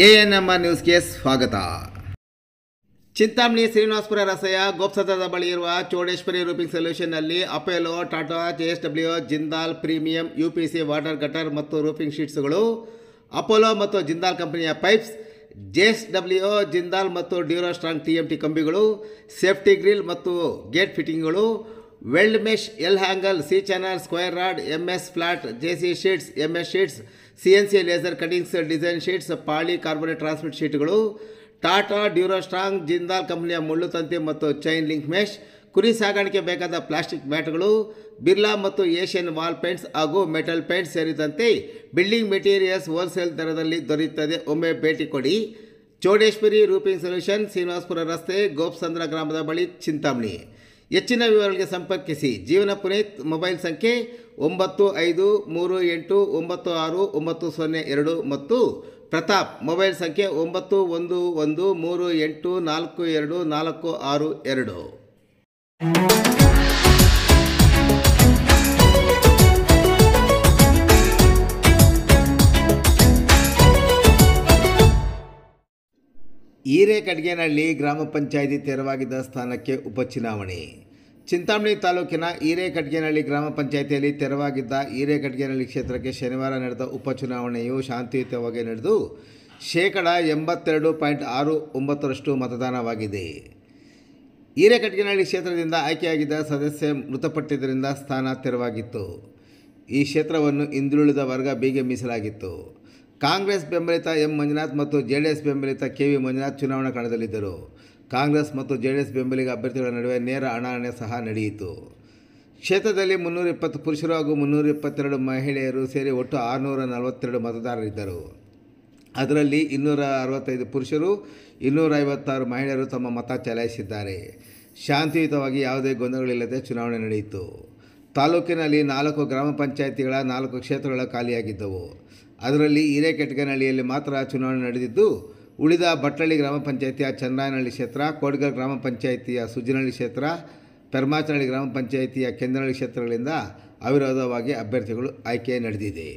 ANMR ನ್ಯೂಸ್ಗೆ ಸ್ವಾಗತ. ಚಿಂತಾಮಣಿ ಶ್ರೀನಿವಾಸಪುರ ರಸ್ತೆಯ ಗೋಪ್ಸತ್ರದ ಬಳಿ ಇರುವ ಚೌಡೇಶ್ವರಿ ರೂಫಿಂಗ್ ಸೊಲ್ಯೂಷನ್ನಲ್ಲಿ Apollo, Tata, JSW, Jindal premium UPC water gutter ಮತ್ತು ರೂಫಿಂಗ್ ಶೀಟ್ಸ್ಗಳು, ಅಪೋಲೋ ಮತ್ತು ಜಿಂದಾಲ್ ಕಂಪನಿಯ ಪೈಪ್ಸ್, JSW, ಜಿಂದಾಲ್ ಮತ್ತು ಡ್ಯೂರಾಸ್ಟ್ರಾಂಗ್ TMT ಕಂಬಿಗಳು, ಸೇಫ್ಟಿ ಗ್ರಿಲ್ ಮತ್ತು ಗೇಟ್ ಫಿಟ್ಟಿಂಗ್ಗಳು, weld mesh, L angle, C channel, square rod, MS flat, JC sheets, MS sheets, CNC laser cuttings, design sheets, polycarbonate transmit ಶೀಟ್ಗಳು, Tata, Durastrong, Jindal ಕಂಪನಿಯ ಮುಳ್ಳು ತಂತಿ ಮತ್ತು ಚೈನ್ ಲಿಂಕ್ ಮೆಶ್, ಕುರಿ ಸಾಗಾಣಿಕೆ ಬೇಕಾದ ಪ್ಲಾಸ್ಟಿಕ್ ಮ್ಯಾಟ್ಗಳು, ಬಿರ್ಲಾ ಮತ್ತು ಏಷ್ಯನ್ ವಾಲ್ ಪೇಂಟ್ಸ್ ಹಾಗೂ ಮೆಟಲ್ ಪೇಂಟ್ಸ್ ಸೇರಿದಂತೆ ಬಿಲ್ಡಿಂಗ್ ಮೆಟೀರಿಯಲ್ಸ್ ಹೋಲ್ಸೇಲ್ ದರದಲ್ಲಿ ದೊರೆಯುತ್ತದೆ. ಒಮ್ಮೆ ಭೇಟಿ ಕೊಡಿ. ಚೌಡೇಶ್ವರಿ ರೂಫಿಂಗ್ ಸೊಲ್ಯೂಷನ್, ಶ್ರೀನಿವಾಸಪುರ ರಸ್ತೆ, ಗೋಪ್ಸಂದ್ರ ಗ್ರಾಮದ ಬಳಿ, ಚಿಂತಾಮಣಿ. ಹೆಚ್ಚಿನ ವಿವರಗಳಿಗೆ ಸಂಪರ್ಕಿಸಿ. ಜೀವನ ಪುನೀತ್ ಮೊಬೈಲ್ ಸಂಖ್ಯೆ 9538969002 ಮತ್ತು ಪ್ರತಾಪ್ ಮೊಬೈಲ್ ಸಂಖ್ಯೆ 9113842462. ಹಿರೇಕಡ್ಗೇನಹಳ್ಳಿ ಗ್ರಾಮ ಪಂಚಾಯಿತಿ ತೆರವಾಗಿದ್ದ ಸ್ಥಾನಕ್ಕೆ ಉಪಚುನಾವಣೆ. ಚಿಂತಾಮಣಿ ತಾಲೂಕಿನ ಹಿರೇಕಡ್ಗೇನಹಳ್ಳಿ ಗ್ರಾಮ ಪಂಚಾಯಿತಿಯಲ್ಲಿ ತೆರವಾಗಿದ್ದ ಹಿರೇಕಡ್ಗೇನಹಳ್ಳಿ ಕ್ಷೇತ್ರಕ್ಕೆ ಶನಿವಾರ ನಡೆದ ಉಪಚುನಾವಣೆಯು ಶಾಂತಿಯುತವಾಗಿ ನಡೆದು 82.69% ಮತದಾನವಾಗಿದೆ. ಹಿರೇಕಡ್ಗೇನಹಳ್ಳಿ ಕ್ಷೇತ್ರದಿಂದ ಆಯ್ಕೆಯಾಗಿದ್ದ ಸದಸ್ಯ ಮೃತಪಟ್ಟಿದ್ದರಿಂದ ಸ್ಥಾನ ತೆರವಾಗಿತ್ತು. ಈ ಕ್ಷೇತ್ರವನ್ನು ಹಿಂದುಳಿದ ವರ್ಗ ಬಿಗೆ ಮೀಸಲಾಗಿತ್ತು. ಕಾಂಗ್ರೆಸ್ ಬೆಂಬಲಿತ ಮಂಜುನಾಥ್ ಮತ್ತು JDS ಬೆಂಬಲಿತ KV ಮಂಜುನಾಥ್ ಚುನಾವಣಾ ಕಣದಲ್ಲಿದ್ದರು. ಕಾಂಗ್ರೆಸ್ ಮತ್ತು JDS ಬೆಂಬಲಿಗ ಅಭ್ಯರ್ಥಿಗಳ ನಡುವೆ ನೇರ ಹಣಾಹಣಿ ಸಹ ನಡೆಯಿತು. ಕ್ಷೇತ್ರದಲ್ಲಿ 320 ಪುರುಷರು ಹಾಗೂ 322 ಮಹಿಳೆಯರು ಸೇರಿ ಒಟ್ಟು 642 ಮತದಾರರಿದ್ದರು. ಅದರಲ್ಲಿ 265 ಪುರುಷರು, 256 ಮಹಿಳೆಯರು ತಮ್ಮ ಮತ ಚಲಾಯಿಸಿದ್ದಾರೆ. ಶಾಂತಿಯುತವಾಗಿ ಯಾವುದೇ ಗೊಂದಲಗಳಿಲ್ಲದೆ ಚುನಾವಣೆ ನಡೆಯಿತು. ತಾಲೂಕಿನಲ್ಲಿ 4 ಗ್ರಾಮ ಪಂಚಾಯಿತಿಗಳ 4 ಕ್ಷೇತ್ರಗಳ ಖಾಲಿಯಾಗಿದ್ದವು. ಅದರಲ್ಲಿ ಹಿರೇಕಡ್ಗೇನಹಳ್ಳಿಯಲ್ಲಿ ಮಾತ್ರ ಚುನಾವಣೆ ನಡೆದಿದ್ದು, ಉಳಿದ ಬಟ್ಟಳ್ಳಿ ಗ್ರಾಮ ಪಂಚಾಯಿತಿಯ ಚಂದ್ರಾಯನಹಳ್ಳಿ ಕ್ಷೇತ್ರ, ಕೋಡ್ಗಲ್ ಗ್ರಾಮ ಪಂಚಾಯಿತಿಯ ಸುಜ್ಜನಹಳ್ಳಿ ಕ್ಷೇತ್ರ, ಪೆರ್ಮಾಚನಹಳ್ಳಿ ಗ್ರಾಮ ಪಂಚಾಯಿತಿಯ ಕೆಂದನಹಳ್ಳಿ ಕ್ಷೇತ್ರಗಳಿಂದ ಅವಿರೋಧವಾಗಿ ಅಭ್ಯರ್ಥಿಗಳು ಆಯ್ಕೆ ನಡೆದಿದೆ.